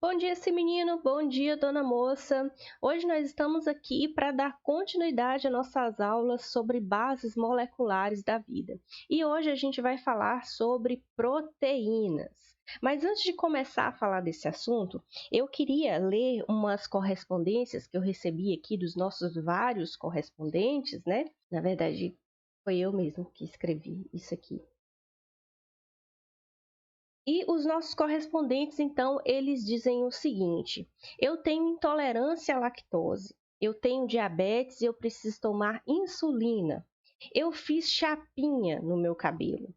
Bom dia, esse menino. Bom dia, dona moça. Hoje nós estamos aqui para dar continuidade às nossas aulas sobre bases moleculares da vida. E hoje a gente vai falar sobre proteínas. Mas antes de começar a falar desse assunto, eu queria ler umas correspondências que eu recebi aqui dos nossos vários correspondentes, né? Na verdade, foi eu mesmo que escrevi isso aqui. E os nossos correspondentes, então, eles dizem o seguinte: eu tenho intolerância à lactose, eu tenho diabetes e eu preciso tomar insulina. Eu fiz chapinha no meu cabelo.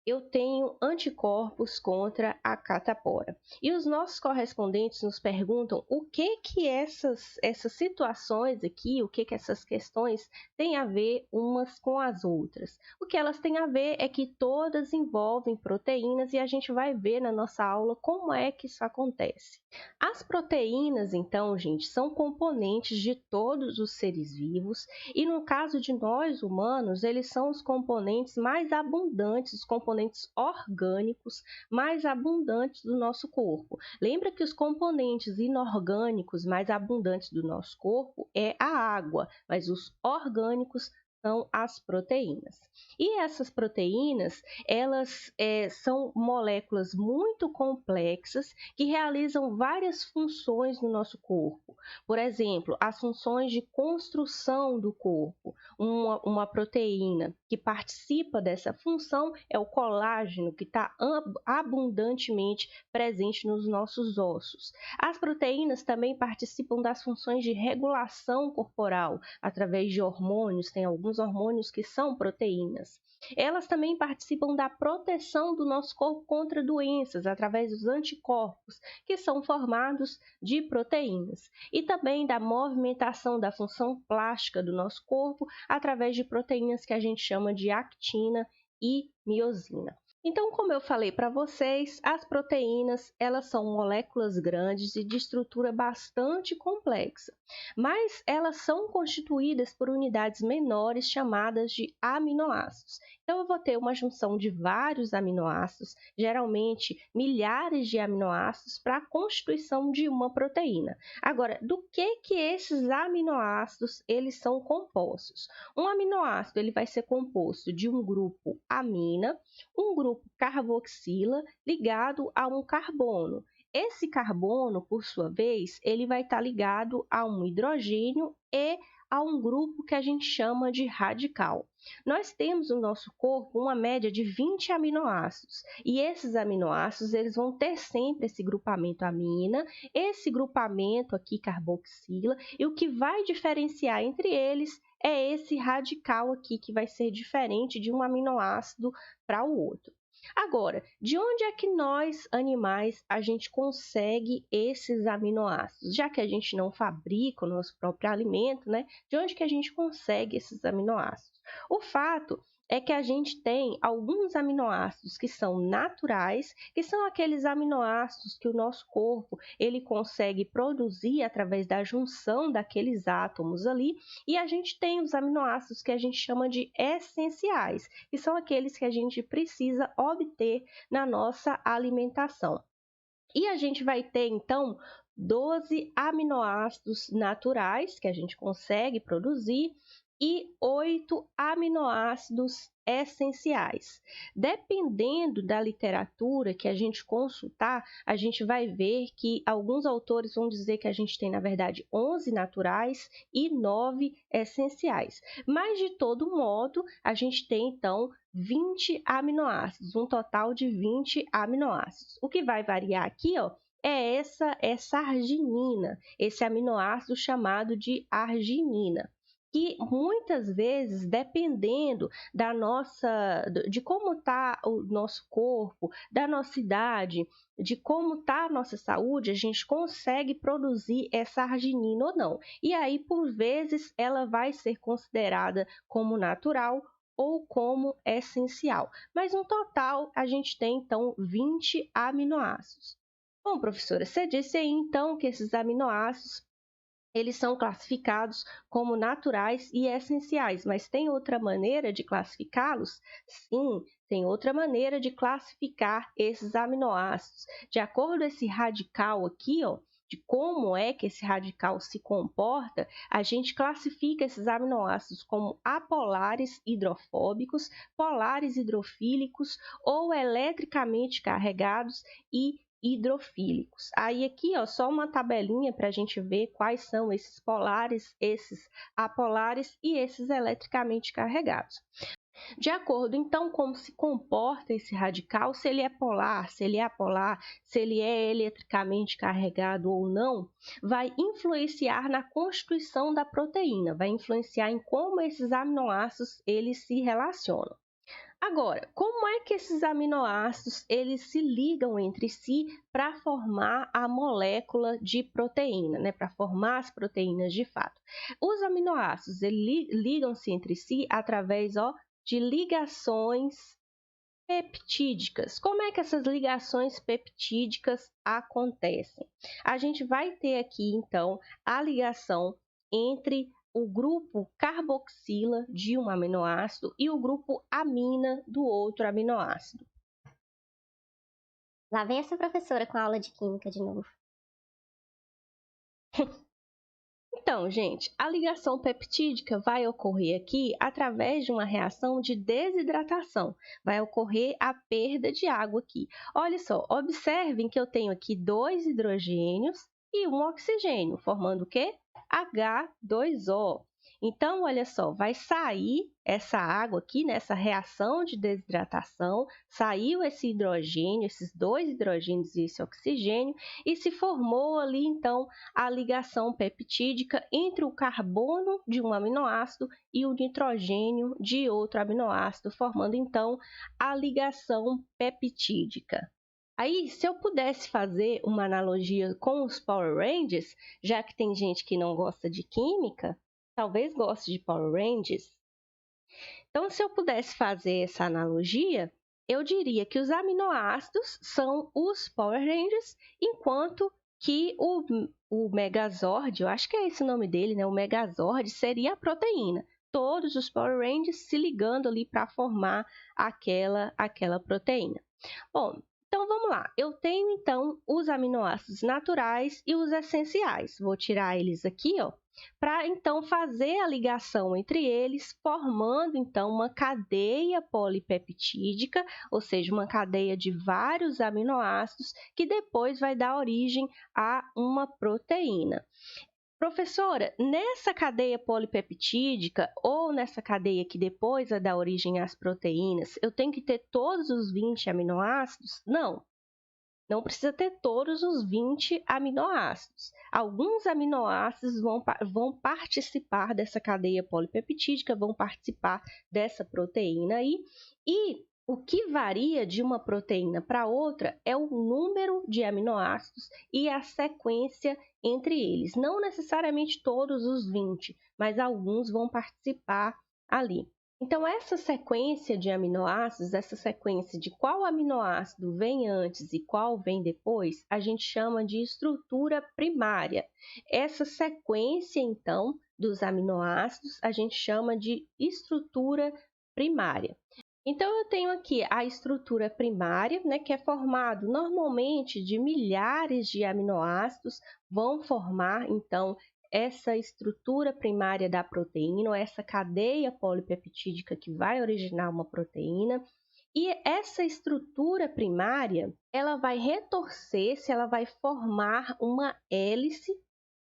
Eu tenho anticorpos contra a catapora. E os nossos correspondentes nos perguntam o que que essas situações aqui, o que que essas questões têm a ver umas com as outras. O que elas têm a ver é que todas envolvem proteínas e a gente vai ver na nossa aula como é que isso acontece. As proteínas, então, gente, são componentes de todos os seres vivos e no caso de nós humanos, eles são os componentes mais abundantes, os componentes orgânicos mais abundantes do nosso corpo. Lembra que os componentes inorgânicos mais abundantes do nosso corpo é a água, mas os orgânicos são as proteínas. E essas proteínas, elas são moléculas muito complexas que realizam várias funções no nosso corpo. Por exemplo, as funções de construção do corpo. Uma proteína que participa dessa função é o colágeno, que está abundantemente presente nos nossos ossos. As proteínas também participam das funções de regulação corporal, através de hormônios, tem alguns hormônios que são proteínas. Elas também participam da proteção do nosso corpo contra doenças, através dos anticorpos, que são formados de proteínas, e também da movimentação da função plástica do nosso corpo através de proteínas que a gente chama de actina e miosina. Então, como eu falei para vocês, as proteínas, elas são moléculas grandes e de estrutura bastante complexa, mas elas são constituídas por unidades menores chamadas de aminoácidos. Então, eu vou ter uma junção de vários aminoácidos, geralmente milhares de aminoácidos, para a constituição de uma proteína. Agora, do que esses aminoácidos eles são compostos? Um aminoácido ele vai ser composto de um grupo amina, um grupo carboxila ligado a um carbono. Esse carbono, por sua vez, ele vai estar ligado a um hidrogênio e a um grupo que a gente chama de radical. Nós temos no nosso corpo uma média de 20 aminoácidos, e esses aminoácidos eles vão ter sempre esse grupamento amina, esse grupamento aqui carboxila, e o que vai diferenciar entre eles é esse radical aqui, que vai ser diferente de um aminoácido para o outro. Agora, de onde é que nós, animais, a gente consegue esses aminoácidos? Já que a gente não fabrica o nosso próprio alimento, né? De onde que a gente consegue esses aminoácidos? O fato é que a gente tem alguns aminoácidos que são naturais, que são aqueles aminoácidos que o nosso corpo ele consegue produzir através da junção daqueles átomos ali, e a gente tem os aminoácidos que a gente chama de essenciais, que são aqueles que a gente precisa obter na nossa alimentação. E a gente vai ter, então, 12 aminoácidos naturais que a gente consegue produzir e 8 aminoácidos essenciais. Dependendo da literatura que a gente consultar, a gente vai ver que alguns autores vão dizer que a gente tem, na verdade, 11 naturais e 9 essenciais. Mas, de todo modo, a gente tem, então, 20 aminoácidos, um total de 20 aminoácidos. O que vai variar aqui, ó, é essa arginina, esse aminoácido chamado de arginina, que muitas vezes, dependendo de como está o nosso corpo, da nossa idade, de como está a nossa saúde, a gente consegue produzir essa arginina ou não. E aí, por vezes, ela vai ser considerada como natural ou como essencial. Mas no total, a gente tem então 20 aminoácidos. Bom, professora, você disse aí então que esses aminoácidos eles são classificados como naturais e essenciais, mas tem outra maneira de classificá-los? Sim, tem outra maneira de classificar esses aminoácidos. De acordo com esse radical aqui, ó, de como é que esse radical se comporta, a gente classifica esses aminoácidos como apolares hidrofóbicos, polares hidrofílicos ou eletricamente carregados e hidrofílicos. Aí aqui, ó, só uma tabelinha para a gente ver quais são esses polares, esses apolares e esses eletricamente carregados. De acordo, então, como se comporta esse radical, se ele é polar, se ele é apolar, se ele é eletricamente carregado ou não, vai influenciar na constituição da proteína, vai influenciar em como esses aminoácidos eles se relacionam. Agora, como é que esses aminoácidos eles se ligam entre si para formar a molécula de proteína, né? Para formar as proteínas de fato? Os aminoácidos eles ligam-se entre si através, ó, de ligações peptídicas. Como é que essas ligações peptídicas acontecem? A gente vai ter aqui, então, a ligação entre o grupo carboxila de um aminoácido e o grupo amina do outro aminoácido. Lá vem essa professora com a aula de química de novo. Então, gente, a ligação peptídica vai ocorrer aqui através de uma reação de desidratação. Vai ocorrer a perda de água aqui. Olha só, observem que eu tenho aqui 2 hidrogênios e um oxigênio, formando o quê? H2O. Então, olha só, vai sair essa água aqui, nessa reação de desidratação, saiu esse hidrogênio, esses 2 hidrogênios e esse oxigênio, e se formou ali, então, a ligação peptídica entre o carbono de um aminoácido e o nitrogênio de outro aminoácido, formando então a ligação peptídica. Aí, se eu pudesse fazer uma analogia com os Power Rangers, já que tem gente que não gosta de química, talvez goste de Power Rangers. Então, se eu pudesse fazer essa analogia, eu diria que os aminoácidos são os Power Rangers, enquanto que o Megazord, eu acho que é esse o nome dele, né? O Megazord seria a proteína. Todos os Power Rangers se ligando ali para formar aquela proteína. Bom, então vamos lá. Eu tenho então os aminoácidos naturais e os essenciais. Vou tirar eles aqui, ó, para então fazer a ligação entre eles, formando então uma cadeia polipeptídica, ou seja, uma cadeia de vários aminoácidos que depois vai dar origem a uma proteína. Professora, nessa cadeia polipeptídica ou nessa cadeia que depois vai dar origem às proteínas, eu tenho que ter todos os 20 aminoácidos? Não. Não precisa ter todos os 20 aminoácidos. Alguns aminoácidos vão participar dessa cadeia polipeptídica, vão participar dessa proteína aí. E o que varia de uma proteína para outra é o número de aminoácidos e a sequência entre eles. Não necessariamente todos os 20, mas alguns vão participar ali. Então, essa sequência de aminoácidos, essa sequência de qual aminoácido vem antes e qual vem depois, a gente chama de estrutura primária. Essa sequência, então, dos aminoácidos, a gente chama de estrutura primária. Então, eu tenho aqui a estrutura primária, né, que é formado normalmente de milhares de aminoácidos, vão formar, então, essa estrutura primária da proteína, ou essa cadeia polipeptídica que vai originar uma proteína. E essa estrutura primária, ela vai retorcer-se, ela vai formar uma hélice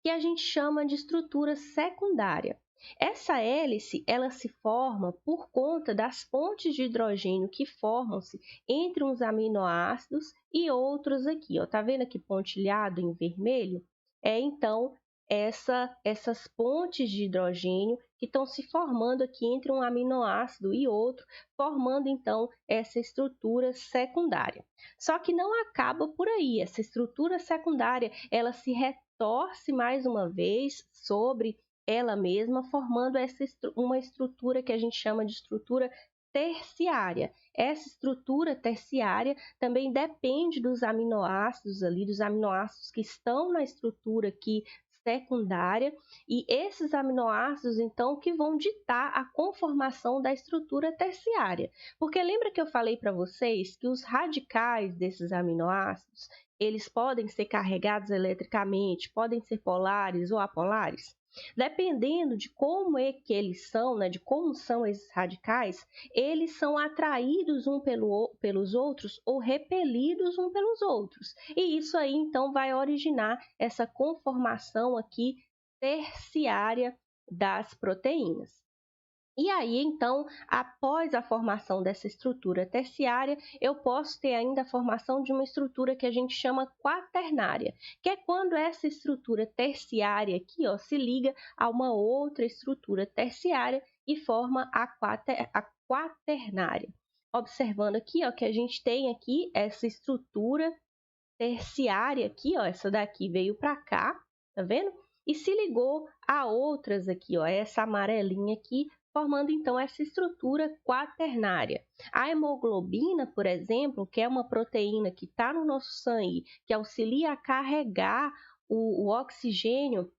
que a gente chama de estrutura secundária. Essa hélice, ela se forma por conta das pontes de hidrogênio que formam-se entre uns aminoácidos e outros aqui. Ó. Tá vendo aqui pontilhado em vermelho? É então essas pontes de hidrogênio que estão se formando aqui entre um aminoácido e outro, formando então essa estrutura secundária. Só que não acaba por aí. Essa estrutura secundária, ela se retorce mais uma vez sobre ela mesma, formando uma estrutura que a gente chama de estrutura terciária. Essa estrutura terciária também depende dos aminoácidos ali, dos aminoácidos que estão na estrutura aqui secundária, e esses aminoácidos, então, que vão ditar a conformação da estrutura terciária. Porque lembra que eu falei para vocês que os radicais desses aminoácidos, eles podem ser carregados eletricamente, podem ser polares ou apolares? Dependendo de como é que eles são, né, de como são esses radicais, eles são atraídos pelos outros ou repelidos um pelos outros. E isso aí, então, vai originar essa conformação aqui terciária das proteínas. E aí, então, após a formação dessa estrutura terciária, eu posso ter ainda a formação de uma estrutura que a gente chama quaternária, que é quando essa estrutura terciária aqui, ó, se liga a uma outra estrutura terciária e forma a quaternária. Observando aqui, ó, que a gente tem aqui essa estrutura terciária aqui, ó, essa daqui veio para cá, tá vendo? E se ligou a outras aqui, ó, essa amarelinha aqui, formando então essa estrutura quaternária. A hemoglobina, por exemplo, que é uma proteína que está no nosso sangue, que auxilia a carregar o oxigênio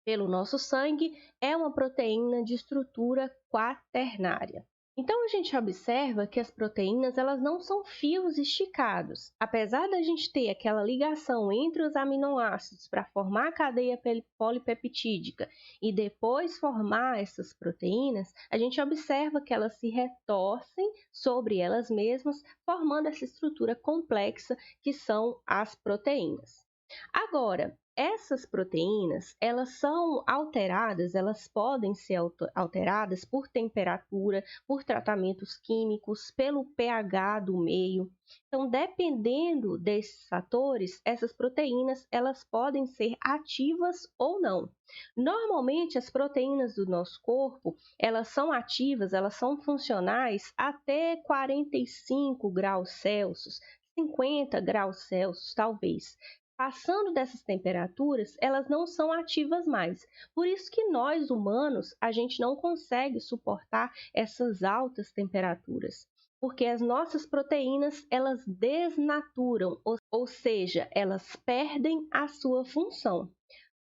pelo nosso sangue, é uma proteína de estrutura quaternária. Então, a gente observa que as proteínas elas não são fios esticados. Apesar da gente ter aquela ligação entre os aminoácidos para formar a cadeia polipeptídica e depois formar essas proteínas, a gente observa que elas se retorcem sobre elas mesmas, formando essa estrutura complexa que são as proteínas. Agora, essas proteínas, elas são alteradas, elas podem ser alteradas por temperatura, por tratamentos químicos, pelo pH do meio. Então, dependendo desses fatores, essas proteínas, elas podem ser ativas ou não. Normalmente, as proteínas do nosso corpo, elas são ativas, elas são funcionais até 45 graus Celsius, 50 graus Celsius, talvez. Passando dessas temperaturas, elas não são ativas mais. Por isso que nós, humanos, a gente não consegue suportar essas altas temperaturas. Porque as nossas proteínas, elas desnaturam, ou seja, elas perdem a sua função.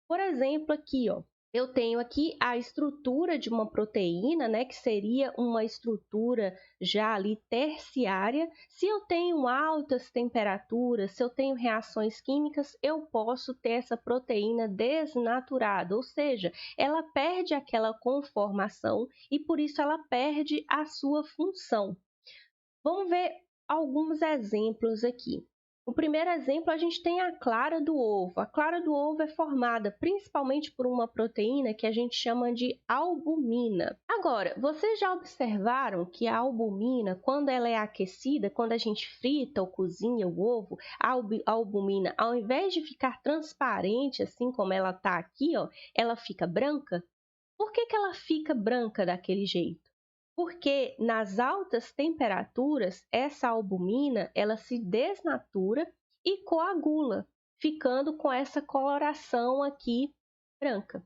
Por exemplo, aqui, ó, eu tenho aqui a estrutura de uma proteína, né, que seria uma estrutura já ali terciária. Se eu tenho altas temperaturas, se eu tenho reações químicas, eu posso ter essa proteína desnaturada, ou seja, ela perde aquela conformação e por isso ela perde a sua função. Vamos ver alguns exemplos aqui. O primeiro exemplo, a gente tem a clara do ovo. A clara do ovo é formada principalmente por uma proteína que a gente chama de albumina. Agora, vocês já observaram que a albumina, quando ela é aquecida, quando a gente frita ou cozinha o ovo, a albumina, ao invés de ficar transparente, assim como ela está aqui, ó, ela fica branca? Por que ela fica branca daquele jeito? Porque nas altas temperaturas, essa albumina ela se desnatura e coagula, ficando com essa coloração aqui branca.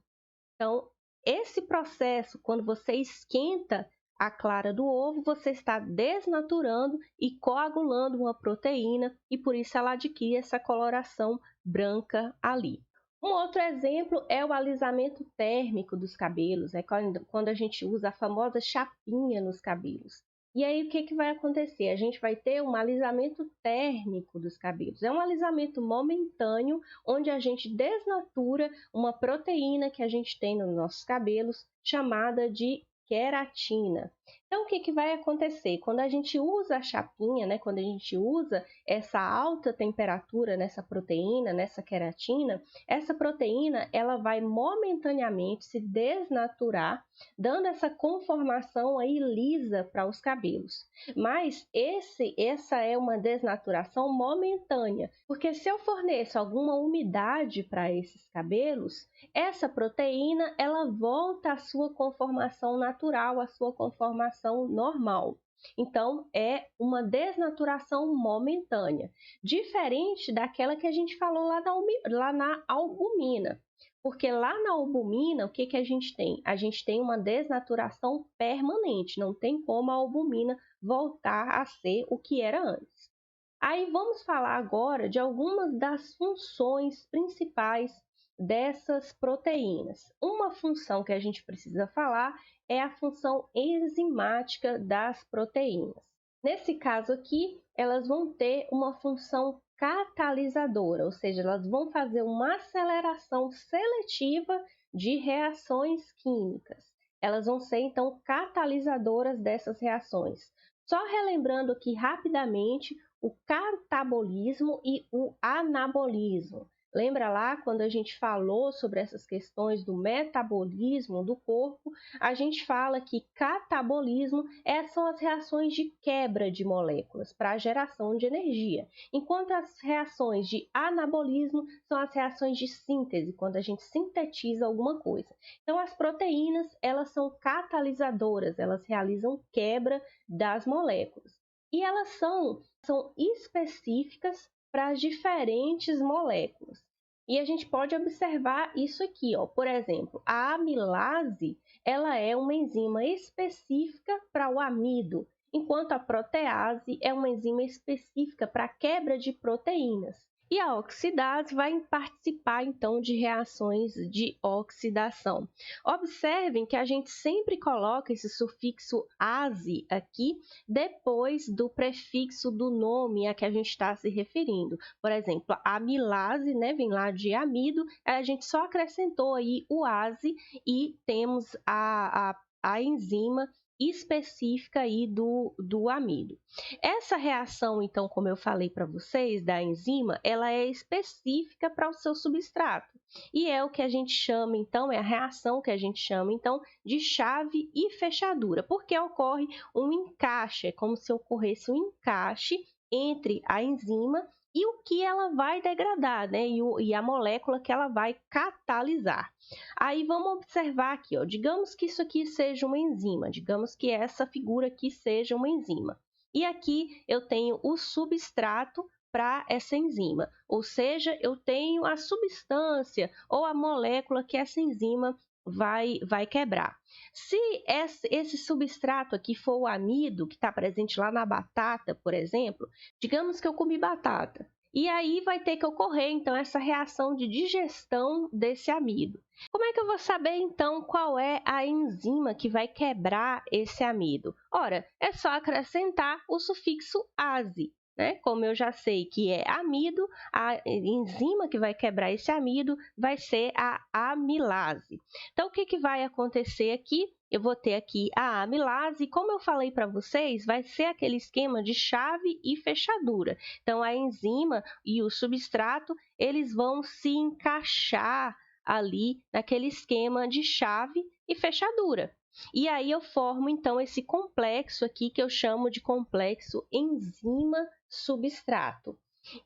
Então, esse processo, quando você esquenta a clara do ovo, você está desnaturando e coagulando uma proteína e por isso ela adquire essa coloração branca ali. Um outro exemplo é o alisamento térmico dos cabelos, é quando a gente usa a famosa chapinha nos cabelos. E aí, o que vai acontecer? A gente vai ter um alisamento térmico dos cabelos. É um alisamento momentâneo, onde a gente desnatura uma proteína que a gente tem nos nossos cabelos, chamada de queratina. Então, o que vai acontecer? Quando a gente usa a chapinha, né, quando a gente usa essa alta temperatura nessa proteína, nessa queratina, essa proteína ela vai momentaneamente se desnaturar, dando essa conformação aí lisa para os cabelos. Mas essa é uma desnaturação momentânea, porque se eu forneço alguma umidade para esses cabelos, essa proteína ela volta à sua conformação natural, à sua conformação normal. Então, é uma desnaturação momentânea, diferente daquela que a gente falou lá na albumina. Porque lá na albumina, o que a gente tem? A gente tem uma desnaturação permanente, não tem como a albumina voltar a ser o que era antes. Aí vamos falar agora de algumas das funções principais dessas proteínas. Uma função que a gente precisa falar é a função enzimática das proteínas. Nesse caso aqui, elas vão ter uma função catalisadora, ou seja, elas vão fazer uma aceleração seletiva de reações químicas. Elas vão ser, então, catalisadoras dessas reações. Só relembrando aqui rapidamente o catabolismo e o anabolismo. Lembra lá quando a gente falou sobre essas questões do metabolismo do corpo? A gente fala que catabolismo são as reações de quebra de moléculas para a geração de energia, enquanto as reações de anabolismo são as reações de síntese, quando a gente sintetiza alguma coisa. Então, as proteínas, elas são catalisadoras, elas realizam quebra das moléculas. E elas são específicas para as diferentes moléculas. E a gente pode observar isso aqui, ó. Por exemplo, a amilase, ela é uma enzima específica para o amido, enquanto a protease é uma enzima específica para a quebra de proteínas. E a oxidase vai participar, então, de reações de oxidação. Observem que a gente sempre coloca esse sufixo ase aqui depois do prefixo do nome a que a gente está se referindo. Por exemplo, a amilase, né, vem lá de amido, a gente só acrescentou aí o ase e temos a enzima específica aí do amido. Essa reação, então, como eu falei para vocês, da enzima, ela é específica para o seu substrato. E é o que a gente chama, então, é a reação que a gente chama, então, de chave e fechadura, porque ocorre um encaixe, é como se ocorresse um encaixe entre a enzima e o que ela vai degradar, né? E a molécula que ela vai catalisar. Aí vamos observar aqui, ó, digamos que isso aqui seja uma enzima, digamos que essa figura aqui seja uma enzima. E aqui eu tenho o substrato para essa enzima, ou seja, eu tenho a substância ou a molécula que essa enzima vai quebrar. Se esse substrato aqui for o amido, que está presente lá na batata, por exemplo, digamos que eu comi batata, e aí vai ter que ocorrer, então, essa reação de digestão desse amido. Como é que eu vou saber, então, qual é a enzima que vai quebrar esse amido? Ora, é só acrescentar o sufixo ase, né? Como eu já sei que é amido, a enzima que vai quebrar esse amido vai ser a amilase. Então, o que vai acontecer aqui? Eu vou ter aqui a amilase, e como eu falei para vocês, vai ser aquele esquema de chave e fechadura. Então, a enzima e o substrato, eles vão se encaixar ali naquele esquema de chave e fechadura. E aí eu formo, então, esse complexo aqui que eu chamo de complexo enzima-substrato.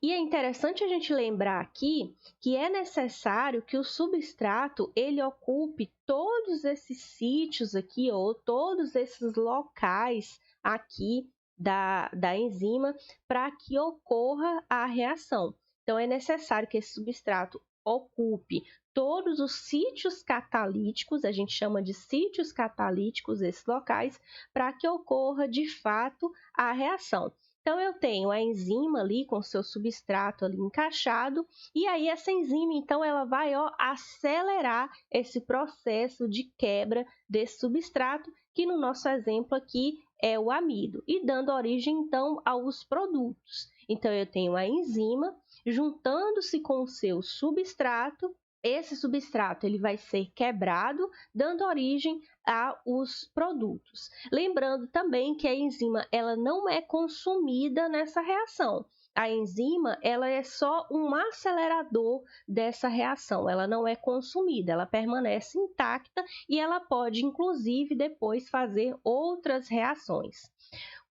E é interessante a gente lembrar aqui que é necessário que o substrato ele ocupe todos esses sítios aqui, ou todos esses locais aqui da enzima para que ocorra a reação. Então, é necessário que esse substrato ocupe todos os sítios catalíticos, a gente chama de sítios catalíticos esses locais, para que ocorra de fato a reação. Então, eu tenho a enzima ali com seu substrato ali encaixado, e aí essa enzima, então, ela vai acelerar esse processo de quebra desse substrato, que no nosso exemplo aqui é o amido, e dando origem, então, aos produtos. Então, eu tenho a enzima juntando-se com o seu substrato. Esse substrato ele vai ser quebrado, dando origem aos produtos. Lembrando também que a enzima ela não é consumida nessa reação. A enzima ela é só um acelerador dessa reação, ela não é consumida, ela permanece intacta e ela pode, inclusive, depois fazer outras reações.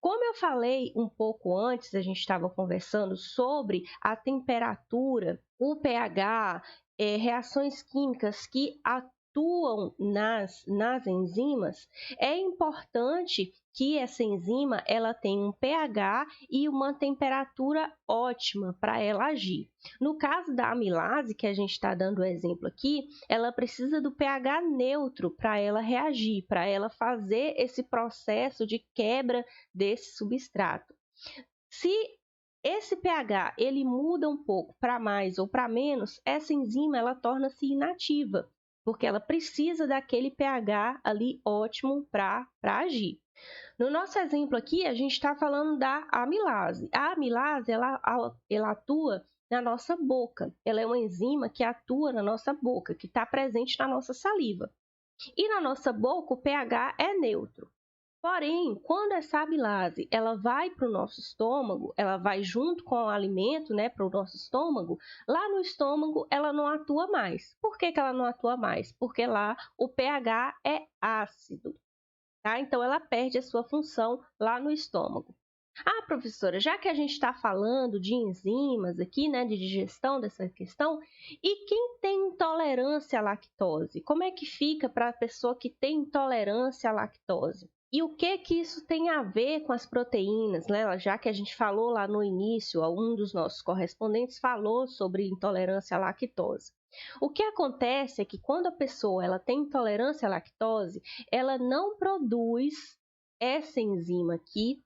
Como eu falei um pouco antes, a gente estava conversando sobre a temperatura, o pH, reações químicas que atuam nas enzimas, é importante que essa enzima ela tenha um pH e uma temperatura ótima para ela agir. No caso da amilase, que a gente está dando o exemplo aqui, ela precisa do pH neutro para ela reagir, para ela fazer esse processo de quebra desse substrato. Se esse pH ele muda um pouco para mais ou para menos, essa enzima ela torna-se inativa, porque ela precisa daquele pH ali ótimo para agir. No nosso exemplo aqui, a gente está falando da amilase. A amilase ela atua na nossa boca. Ela é uma enzima que atua na nossa boca, que está presente na nossa saliva. E na nossa boca, o pH é neutro. Porém, quando essa amilase ela vai para o nosso estômago, ela vai junto com o alimento, né, para o nosso estômago, lá no estômago ela não atua mais. Por que ela não atua mais? Porque lá o pH é ácido. Tá? Então, ela perde a sua função lá no estômago. Ah, professora, já que a gente está falando de enzimas aqui, né, de digestão dessa questão, e quem tem intolerância à lactose? Como é que fica para a pessoa que tem intolerância à lactose? E o que isso tem a ver com as proteínas, né? Já que a gente falou lá no início, um dos nossos correspondentes falou sobre intolerância à lactose. O que acontece é que quando a pessoa ela tem intolerância à lactose, ela não produz essa enzima aqui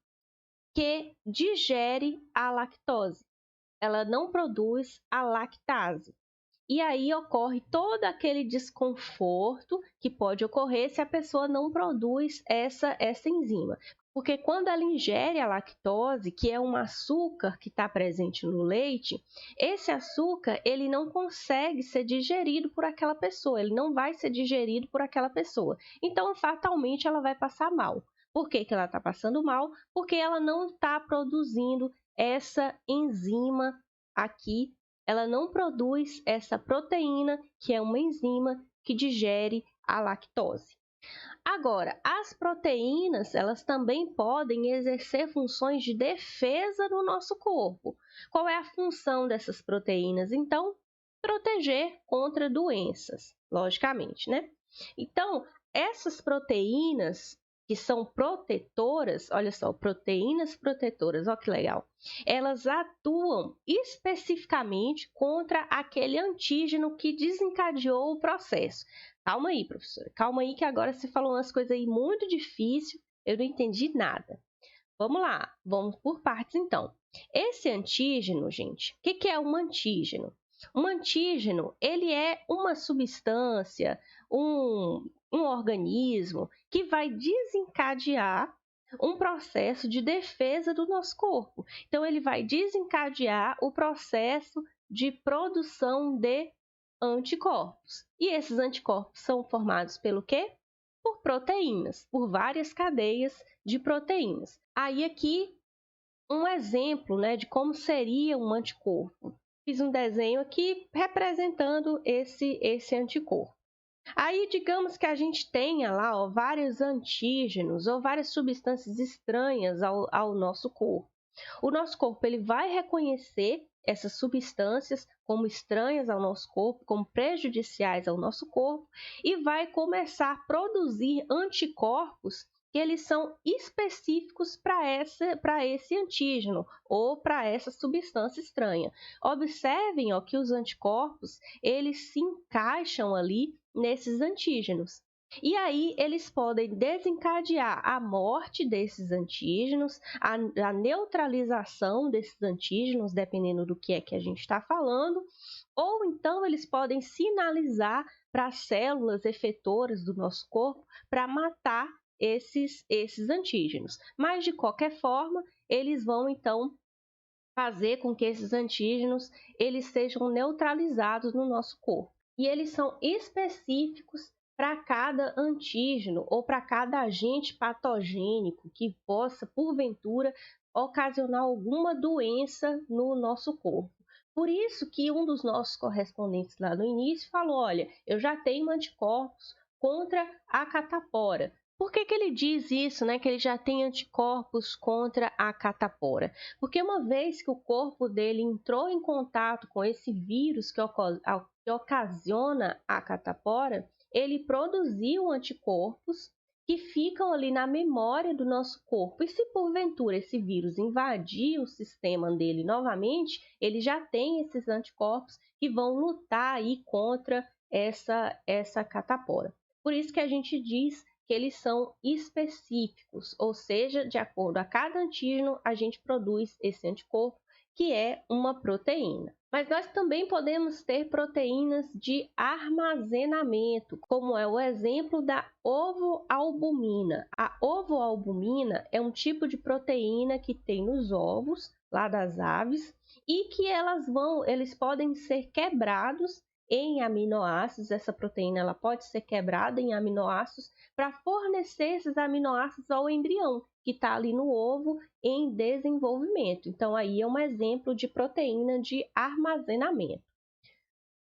que digere a lactose. Ela não produz a lactase. E aí ocorre todo aquele desconforto que pode ocorrer se a pessoa não produz essa enzima. Porque quando ela ingere a lactose, que é um açúcar que está presente no leite, esse açúcar ele não consegue ser digerido por aquela pessoa, ele não vai ser digerido por aquela pessoa. Então, fatalmente, ela vai passar mal. Por que ela está passando mal? Porque ela não está produzindo essa enzima aqui, ela não produz essa proteína, que é uma enzima que digere a lactose. Agora, as proteínas, elas também podem exercer funções de defesa no nosso corpo. Qual é a função dessas proteínas? Então, proteger contra doenças, logicamente, né? Então, essas proteínas que são protetoras, olha só, proteínas protetoras, olha que legal. Elas atuam especificamente contra aquele antígeno que desencadeou o processo. Calma aí, professora. Calma aí que agora você falou umas coisas aí muito difíceis, eu não entendi nada. Vamos lá, vamos por partes então. Esse antígeno, gente, o que é um antígeno? Um antígeno, ele é uma substância, um organismo que vai desencadear um processo de defesa do nosso corpo. Então, ele vai desencadear o processo de produção de anticorpos. E esses anticorpos são formados pelo quê? Por proteínas, por várias cadeias de proteínas. Aí aqui um exemplo, né, de como seria um anticorpo. Fiz um desenho aqui representando esse anticorpo. Aí, digamos que a gente tenha lá vários antígenos ou várias substâncias estranhas ao nosso corpo. O nosso corpo ele vai reconhecer essas substâncias como estranhas ao nosso corpo, como prejudiciais ao nosso corpo, e vai começar a produzir anticorpos que eles são específicos para esse antígeno ou para essa substância estranha. Observem que os anticorpos eles se encaixam ali nesses antígenos. E aí eles podem desencadear a morte desses antígenos, a neutralização desses antígenos, dependendo do que é que a gente está falando, ou então eles podem sinalizar para as células efetoras do nosso corpo para matar esses antígenos. Mas, de qualquer forma, eles vão, então, fazer com que esses antígenos eles sejam neutralizados no nosso corpo. E eles são específicos para cada antígeno ou para cada agente patogênico que possa, porventura, ocasionar alguma doença no nosso corpo. Por isso que um dos nossos correspondentes lá no início falou, olha, eu já tenho anticorpos contra a catapora. Por que ele diz isso, né? Que ele já tem anticorpos contra a catapora? Porque uma vez que o corpo dele entrou em contato com esse vírus que ocasiona a catapora, ele produziu anticorpos que ficam ali na memória do nosso corpo. E se porventura esse vírus invadir o sistema dele novamente, ele já tem esses anticorpos que vão lutar aí contra essa catapora. Por isso que a gente diz que eles são específicos, ou seja, de acordo a cada antígeno, a gente produz esse anticorpo que é uma proteína. Mas nós também podemos ter proteínas de armazenamento, como é o exemplo da ovoalbumina. A ovoalbumina é um tipo de proteína que tem nos ovos lá das aves e que eles podem ser quebrados em aminoácidos. Essa proteína ela pode ser quebrada em aminoácidos para fornecer esses aminoácidos ao embrião que está ali no ovo em desenvolvimento. Então, aí é um exemplo de proteína de armazenamento.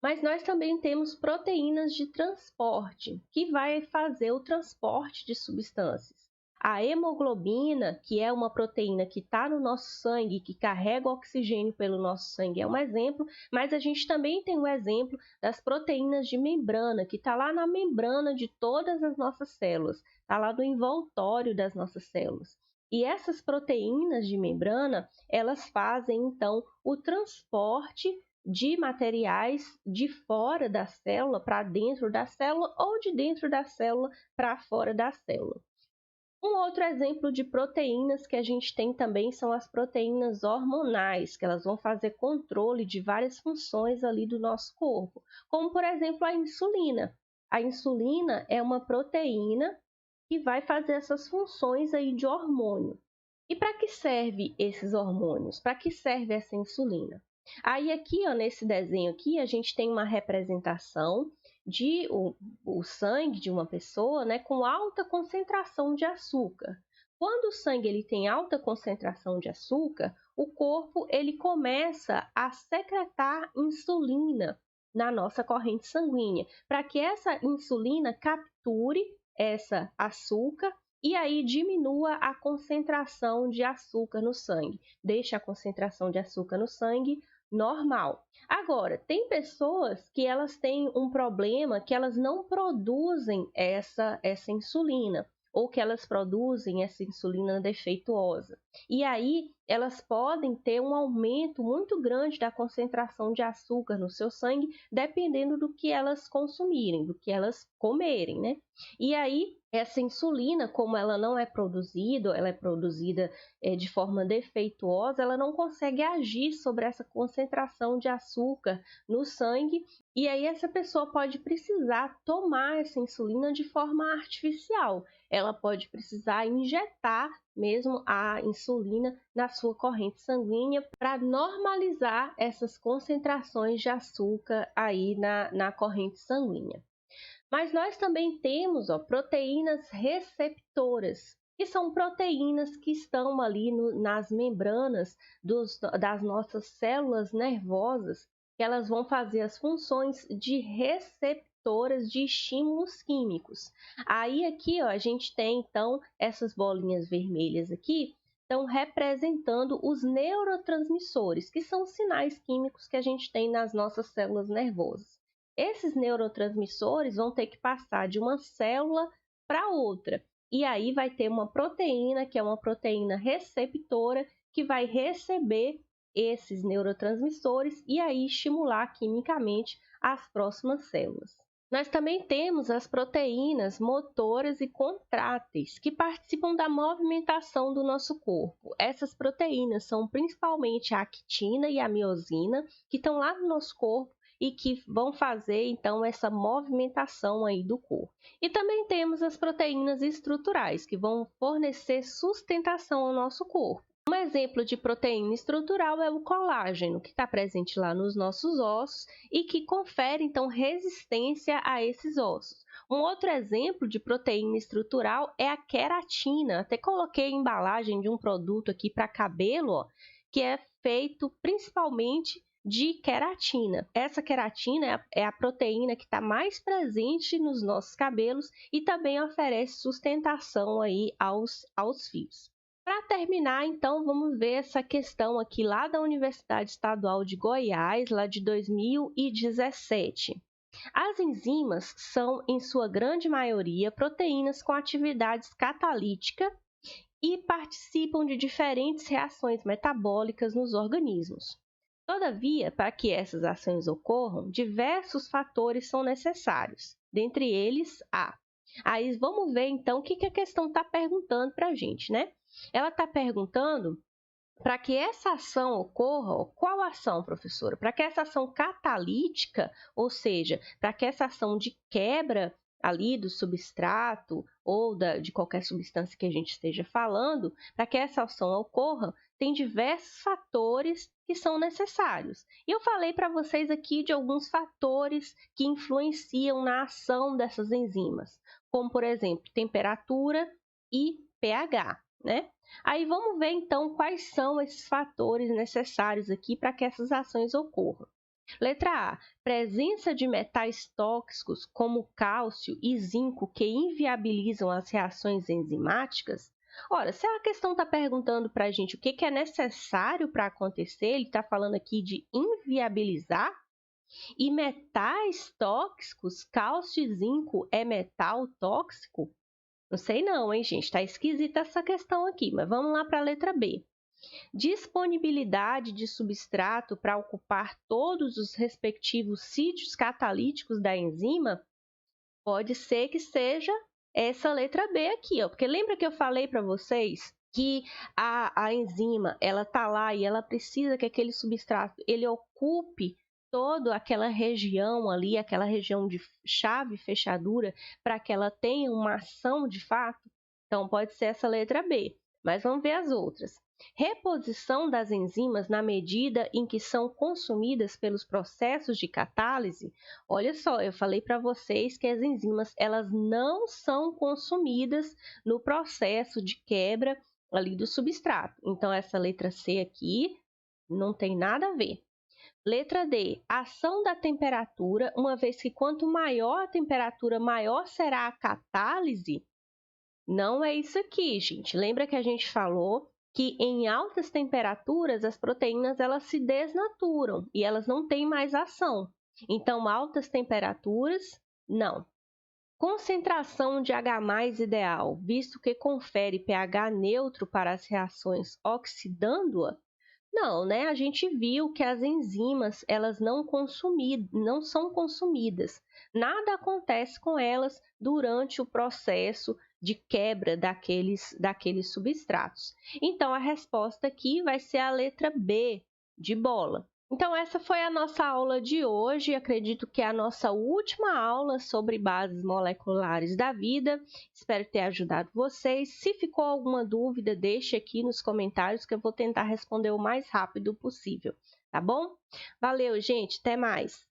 Mas nós também temos proteínas de transporte, que vai fazer o transporte de substâncias. A hemoglobina, que é uma proteína que está no nosso sangue, que carrega oxigênio pelo nosso sangue, é um exemplo, mas a gente também tem um exemplo das proteínas de membrana, que está lá na membrana de todas as nossas células, está lá no envoltório das nossas células. E essas proteínas de membrana, elas fazem, então, o transporte de materiais de fora da célula para dentro da célula ou de dentro da célula para fora da célula. Um outro exemplo de proteínas que a gente tem também são as proteínas hormonais, que elas vão fazer controle de várias funções ali do nosso corpo, como por exemplo a insulina. A insulina é uma proteína que vai fazer essas funções aí de hormônio. E para que serve esses hormônios? Para que serve essa insulina? Aí aqui, ó, nesse desenho aqui, a gente tem uma representação de o sangue de uma pessoa, né, com alta concentração de açúcar. Quando o sangue ele tem alta concentração de açúcar, o corpo ele começa a secretar insulina na nossa corrente sanguínea, para que essa insulina capture essa açúcar e aí diminua a concentração de açúcar no sangue, deixa a concentração de açúcar no sangue normal. Agora, tem pessoas que elas têm um problema que elas não produzem essa insulina, ou que elas produzem essa insulina defeituosa. E aí, elas podem ter um aumento muito grande da concentração de açúcar no seu sangue, dependendo do que elas consumirem, do que elas comerem, né? E aí, essa insulina, como ela não é produzida, ela é produzida de forma defeituosa, ela não consegue agir sobre essa concentração de açúcar no sangue, e aí essa pessoa pode precisar tomar essa insulina de forma artificial. Ela pode precisar injetar mesmo a insulina na sua corrente sanguínea para normalizar essas concentrações de açúcar aí na corrente sanguínea. Mas nós também temos proteínas receptoras, que são proteínas que estão ali nas membranas das nossas células nervosas, que elas vão fazer as funções de receptoras de estímulos químicos. Aí aqui a gente tem então essas bolinhas vermelhas aqui, estão representando os neurotransmissores, que são sinais químicos que a gente tem nas nossas células nervosas. Esses neurotransmissores vão ter que passar de uma célula para outra. E aí vai ter uma proteína, que é uma proteína receptora, que vai receber esses neurotransmissores e aí estimular quimicamente as próximas células. Nós também temos as proteínas motoras e contráteis, que participam da movimentação do nosso corpo. Essas proteínas são principalmente a actina e a miosina, que estão lá no nosso corpo e que vão fazer, então, essa movimentação aí do corpo. E também temos as proteínas estruturais, que vão fornecer sustentação ao nosso corpo. Um exemplo de proteína estrutural é o colágeno, que está presente lá nos nossos ossos e que confere, então, resistência a esses ossos. Um outro exemplo de proteína estrutural é a queratina. Até coloquei a embalagem de um produto aqui para cabelo, que é feito principalmente de queratina. Essa queratina é a proteína que está mais presente nos nossos cabelos e também oferece sustentação aí aos fios. Para terminar, então, vamos ver essa questão aqui lá da Universidade Estadual de Goiás, lá de 2017. As enzimas são, em sua grande maioria, proteínas com atividades catalítica e participam de diferentes reações metabólicas nos organismos. Todavia, para que essas ações ocorram, diversos fatores são necessários, dentre eles Aí vamos ver então o que a questão está perguntando para a gente, né? Ela está perguntando para que essa ação ocorra, qual ação, professora? Para que essa ação catalítica, ou seja, para que essa ação de quebra ali do substrato ou de qualquer substância que a gente esteja falando, para que essa ação ocorra, tem diversos fatores que são necessários. E eu falei para vocês aqui de alguns fatores que influenciam na ação dessas enzimas, como, por exemplo, temperatura e pH, né? Aí vamos ver então quais são esses fatores necessários aqui para que essas ações ocorram. Letra A, presença de metais tóxicos como cálcio e zinco que inviabilizam as reações enzimáticas. Ora, se a questão está perguntando para a gente o que é necessário para acontecer, ele está falando aqui de inviabilizar, e metais tóxicos, cálcio e zinco é metal tóxico? Não sei não, hein, gente? Está esquisita essa questão aqui, mas vamos lá para a letra B. Disponibilidade de substrato para ocupar todos os respectivos sítios catalíticos da enzima? Pode ser que seja essa letra B aqui, ó, porque lembra que eu falei para vocês que a enzima ela tá lá e ela precisa que aquele substrato ele ocupe toda aquela região ali, aquela região de chave fechadura, para que ela tenha uma ação de fato? Então pode ser essa letra B, mas vamos ver as outras. Reposição das enzimas na medida em que são consumidas pelos processos de catálise. Olha só, eu falei para vocês que as enzimas elas não são consumidas no processo de quebra ali do substrato. Então, essa letra C aqui não tem nada a ver. Letra D, ação da temperatura, uma vez que quanto maior a temperatura, maior será a catálise. Não é isso aqui, gente. Lembra que a gente falou que em altas temperaturas as proteínas elas se desnaturam e elas não têm mais ação. Então, altas temperaturas, não. Concentração de H+ ideal, visto que confere pH neutro para as reações oxidando-a? Não, né? A gente viu que as enzimas elas não são consumidas. Nada acontece com elas durante o processo de quebra daqueles substratos. Então, a resposta aqui vai ser a letra B, de bola. Então, essa foi a nossa aula de hoje. Acredito que é a nossa última aula sobre bases moleculares da vida. Espero ter ajudado vocês. Se ficou alguma dúvida, deixe aqui nos comentários que eu vou tentar responder o mais rápido possível, tá bom? Valeu, gente. Até mais.